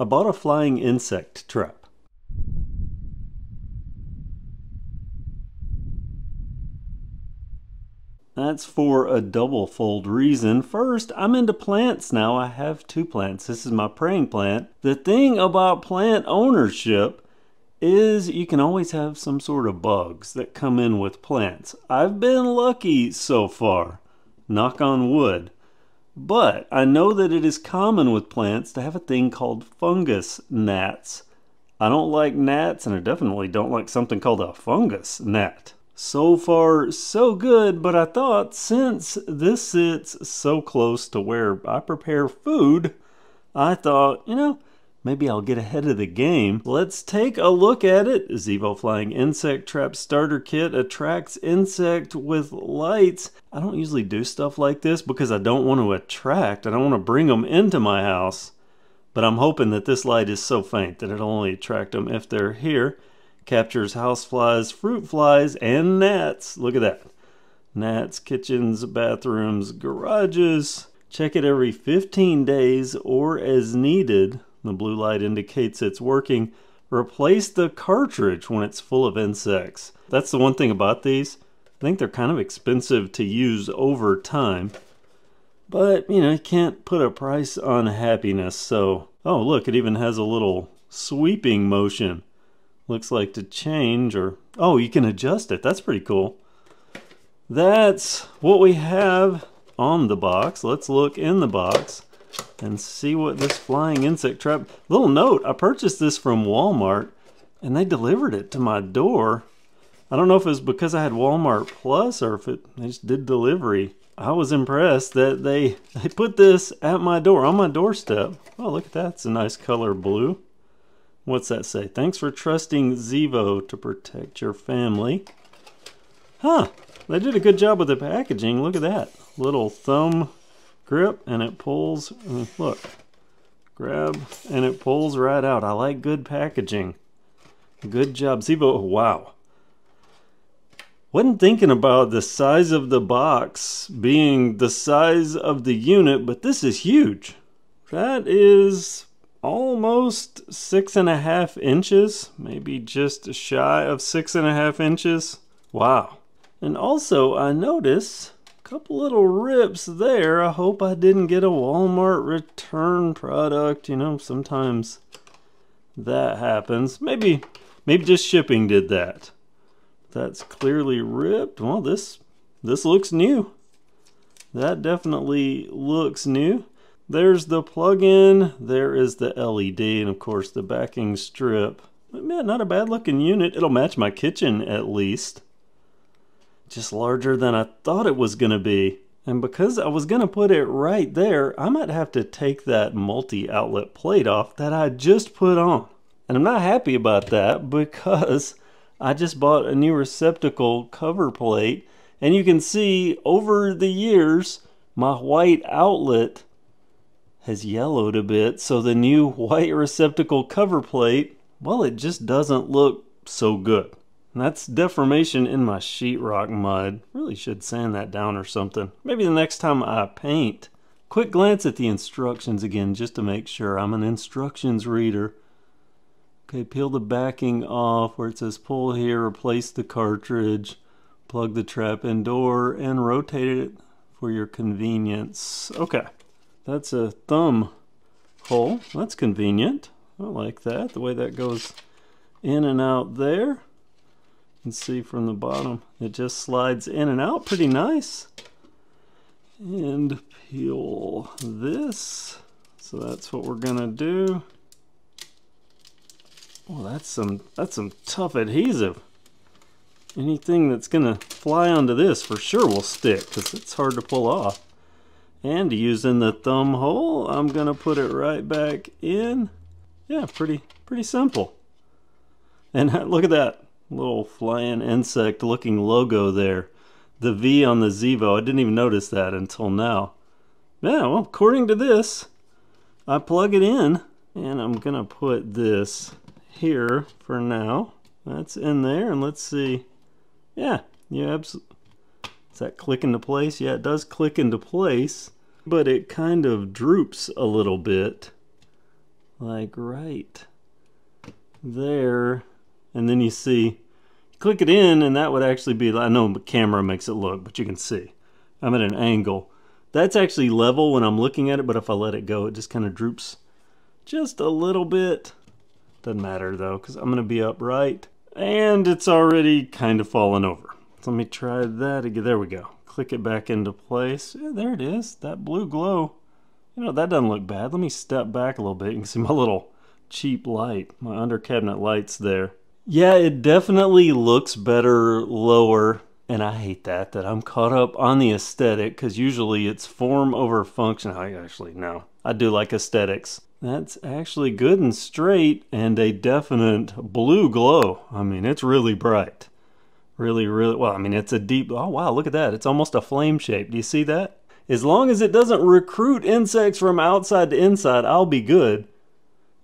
I bought a flying insect trap. That's for a double-fold reason. First, I'm into plants now. I have 2 plants. This is my praying plant. The thing about plant ownership is you can always have some sort of bugs that come in with plants. I've been lucky so far, knock on wood. But I know that it is common with plants to have a thing called fungus gnats. I don't like gnats, and I definitely don't like something called a fungus gnat. So far, so good, but I thought since this sits so close to where I prepare food, I thought, you know, maybe I'll get ahead of the game. Let's take a look at it. ZEVO Flying Insect Trap Starter Kit attracts insect with lights. I don't usually do stuff like this because I don't want to attract. I don't want to bring them into my house. But I'm hoping that this light is so faint that it'll only attract them if they're here. Captures houseflies, fruit flies, and gnats. Look at that. Gnats, kitchens, bathrooms, garages. Check it every 15 days or as needed. The blue light indicates it's working. Replace the cartridge when it's full of insects. That's the one thing about these. I think they're kind of expensive to use over time. But, you know, you can't put a price on happiness. So, oh look, it even has a little sweeping motion. Looks like to change, or oh, you can adjust it. That's pretty cool. That's what we have on the box. Let's look in the box and see what this flying insect trap. Little note, I purchased this from Walmart and they delivered it to my door. I don't know if it was because I had Walmart Plus or if they just did delivery. I was impressed that they put this at my door, on my doorstep. Oh, look at that. It's a nice color blue. What's that say? Thanks for trusting ZEVO to protect your family. Huh, they did a good job with the packaging. Look at that. Little thumb grip and it pulls, look, grab and it pulls right out. I like good packaging. Good job, ZEVO. Wow. Wasn't thinking about the size of the box being the size of the unit, but this is huge. That is almost 6.5 inches, maybe just shy of 6.5 inches. Wow. And also I notice a couple little rips there. I hope I didn't get a Walmart return product. You know, sometimes that happens. Maybe just shipping did that. That's clearly ripped. Well, this looks new. That definitely looks new. There's the plug-in, there is the LED, and of course the backing strip. But man, not a bad looking unit. It'll match my kitchen at least. Just larger than I thought it was gonna be. And because I was gonna put it right there, I might have to take that multi-outlet plate off that I just put on. And I'm not happy about that because I just bought a new receptacle cover plate, and you can see over the years my white outlet has yellowed a bit, so the new white receptacle cover plate, well, it just doesn't look so good. And that's deformation in my sheetrock mud. Really should sand that down or something. Maybe the next time I paint. Quick glance at the instructions again just to make sure I'm an instructions reader. Okay, peel the backing off where it says pull here, replace the cartridge, plug the trap in door, and rotate it for your convenience. Okay. That's a thumb hole. That's convenient. I like that, the way that goes in and out there. You can see from the bottom, it just slides in and out. Pretty nice. And peel this. So that's what we're gonna do. Oh, that's some tough adhesive. Anything that's gonna fly onto this for sure will stick because it's hard to pull off. And using the thumb hole, I'm gonna put it right back in. Yeah, pretty simple. And look at that little flying insect looking logo there. The V on the ZEVO, I didn't even notice that until now. Yeah, well, according to this, I plug it in, and I'm gonna put this here for now. That's in there, and let's see. Yeah, absolutely. Does that click into place? Yeah, it does click into place, but it kind of droops a little bit. like right there, and then you see, click it in, and that would actually be, I know the camera makes it look, but you can see I'm at an angle. That's actually level when I'm looking at it, but if I let it go, it just kind of droops just a little bit. Doesn't matter though, because I'm going to be upright, and it's already kind of fallen over. So let me try that again. There we go. Click it back into place. Yeah, there it is, that blue glow. You know, that doesn't look bad. Let me step back a little bit. You can see my little cheap light, my under cabinet lights there. Yeah, it definitely looks better lower, and I hate that I'm caught up on the aesthetic, because usually it's form over function. No, I do like aesthetics. That's actually good and straight, and a definite blue glow. I mean, it's really bright. Really, well, I mean, it's a deep, oh wow, look at that. It's almost a flame shape. Do you see that? As long as it doesn't recruit insects from outside to inside, I'll be good.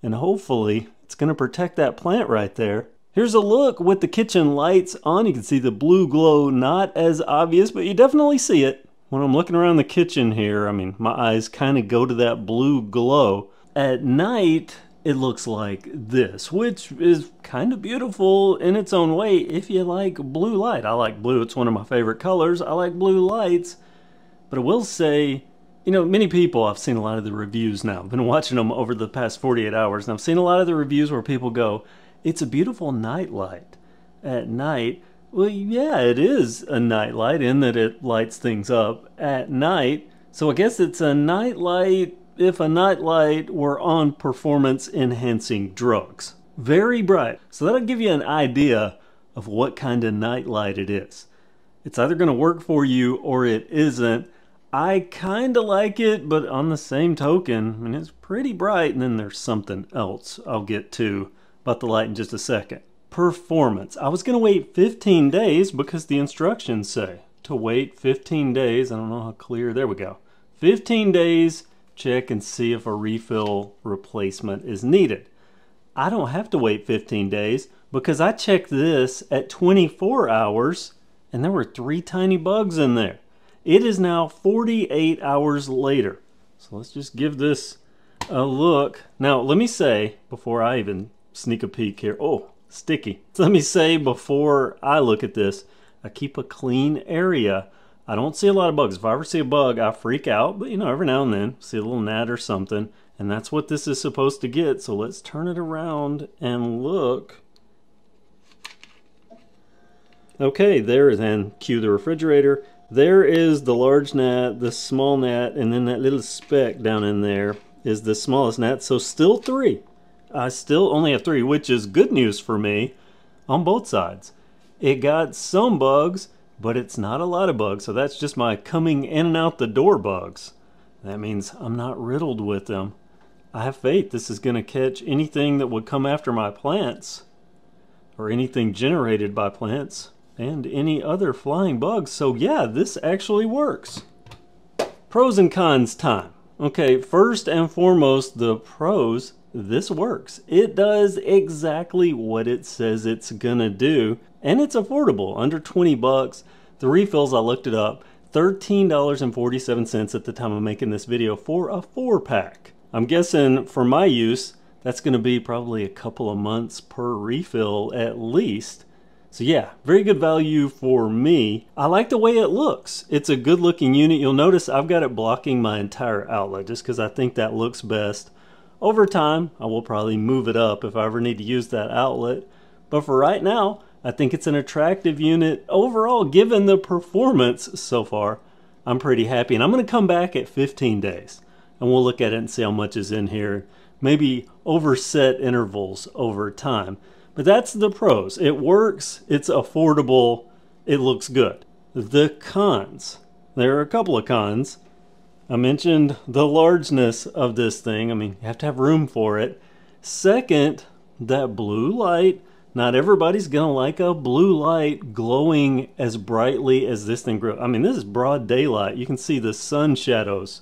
And hopefully, it's going to protect that plant right there. Here's a look with the kitchen lights on. You can see the blue glow, not as obvious, but you definitely see it. When I'm looking around the kitchen here, I mean, my eyes kind of go to that blue glow. At night, it looks like this, which is kind of beautiful in its own way if you like blue light. I like blue. It's one of my favorite colors. I like blue lights. But I will say, you know, many people, I've seen a lot of the reviews now. I've been watching them over the past 48 hours, and I've seen a lot of the reviews where people go, it's a beautiful night light. At night, well, yeah, it is a night light in that it lights things up at night. So I guess it's a night light if a night light were on performance-enhancing drugs. Very bright. So that'll give you an idea of what kind of night light it is. It's either going to work for you or it isn't. I kind of like it, but on the same token, I mean, it's pretty bright, and then there's something else I'll get to about the light in just a second. Performance. I was going to wait 15 days because the instructions say to wait 15 days. I don't know how clear. There we go. 15 days, check and see if a refill replacement is needed. I don't have to wait 15 days because I checked this at 24 hours, and there were 3 tiny bugs in there. It is now 48 hours later. So let's just give this a look. Now, let me say, before I even sneak a peek here, oh, sticky. So let me say before I look at this, I keep a clean area. I don't see a lot of bugs. If I ever see a bug, I freak out, but you know, every now and then, see a little gnat or something, and that's what this is supposed to get. So let's turn it around and look. Okay, there, then cue the refrigerator. There is the large gnat, the small gnat, and then that little speck down in there is the smallest gnat. So still 3. I still only have 3, which is good news for me on both sides. It got some bugs, but it's not a lot of bugs. So that's just my coming in and out the door bugs. That means I'm not riddled with them. I have faith this is going to catch anything that would come after my plants, or anything generated by plants, and any other flying bugs. So yeah, this actually works. Pros and cons time. Okay, first and foremost, the pros, this works. It does exactly what it says it's gonna do, and it's affordable, under 20 bucks. The refills, I looked it up, $13.47 at the time of making this video for a 4-pack. I'm guessing for my use, that's gonna be probably a couple of months per refill at least. So yeah, very good value for me. I like the way it looks. It's a good looking unit. You'll notice I've got it blocking my entire outlet just because I think that looks best. Over time, I will probably move it up if I ever need to use that outlet. But for right now, I think it's an attractive unit. Overall, given the performance so far, I'm pretty happy. And I'm going to come back at 15 days and we'll look at it and see how much is in here. Maybe over set intervals over time. But that's the pros. It works, it's affordable, it looks good. The cons. There are a couple of cons. I mentioned the largeness of this thing. I mean, you have to have room for it. Second, that blue light. Not everybody's gonna like a blue light glowing as brightly as this thing grows. I mean, this is broad daylight. You can see the sun shadows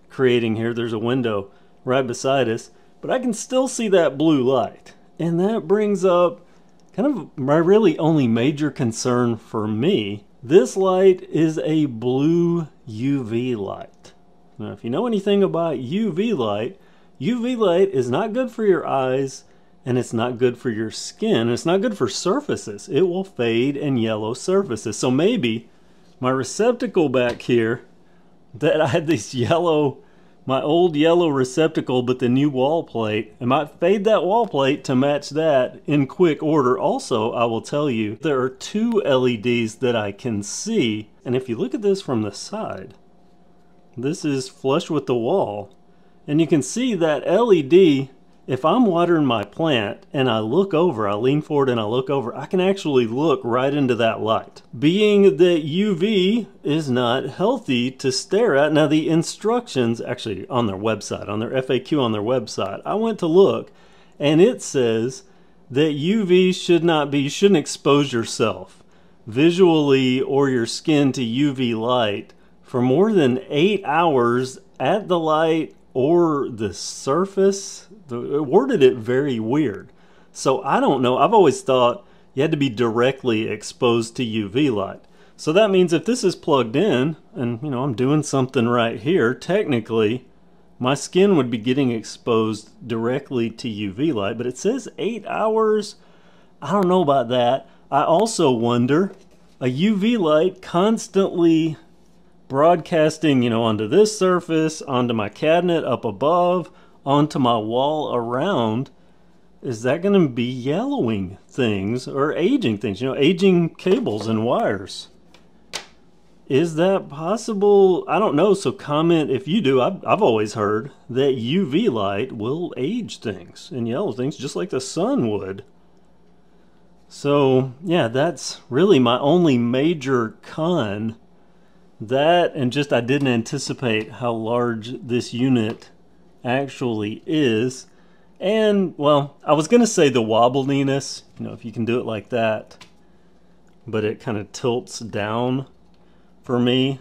creating here. There's a window right beside us, but I can still see that blue light. And that brings up kind of my really only major concern for me. This light is a blue UV light. Now, if you know anything about UV light, UV light is not good for your eyes, and it's not good for your skin, and it's not good for surfaces. It will fade and yellow surfaces. So maybe my receptacle back here, that I had this yellow, my old yellow receptacle, but the new wall plate, I might fade that wall plate to match that in quick order. Also, I will tell you, there are two LEDs that I can see, and if you look at this from the side, this is flush with the wall, and you can see that LED. If I'm watering my plant and I look over, I lean forward and I look over, I can actually look right into that light. Being that UV is not healthy to stare at. Now the instructions, actually on their website, on their FAQ on their website, I went to look and it says that UV should not be, you shouldn't expose yourself visually or your skin to UV light for more than 8 hours at the light or the surface. It worded it very weird. So I don't know. I've always thought you had to be directly exposed to UV light. So that means if this is plugged in and I'm doing something right here, technically my skin would be getting exposed directly to UV light, but it says 8 hours. I don't know about that. I also wonder, a UV light constantly broadcasting, onto this surface, onto my cabinet up above, onto my wall around, is that going to be yellowing things or aging things, aging cables and wires? Is that possible? I don't know, so comment if you do. I've always heard that UV light will age things and yellow things just like the sun would. So yeah, that's really my only major con. That, and just I didn't anticipate how large this unit actually is. And well, I was gonna say the wobbliness, if you can do it like that, but it kind of tilts down for me.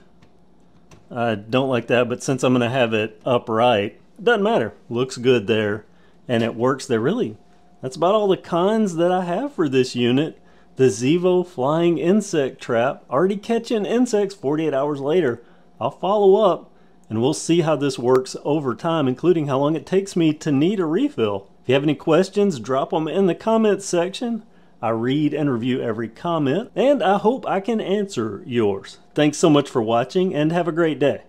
I don't like that, but since I'm gonna have it upright, it doesn't matter. Looks good there, and it works there. Really, that's about all the cons that I have for this unit. The ZEVO Flying Insect Trap, already catching insects 48 hours later. I'll follow up and we'll see how this works over time, including how long it takes me to need a refill. If you have any questions, drop them in the comments section. I read and review every comment, and I hope I can answer yours. Thanks so much for watching, and have a great day.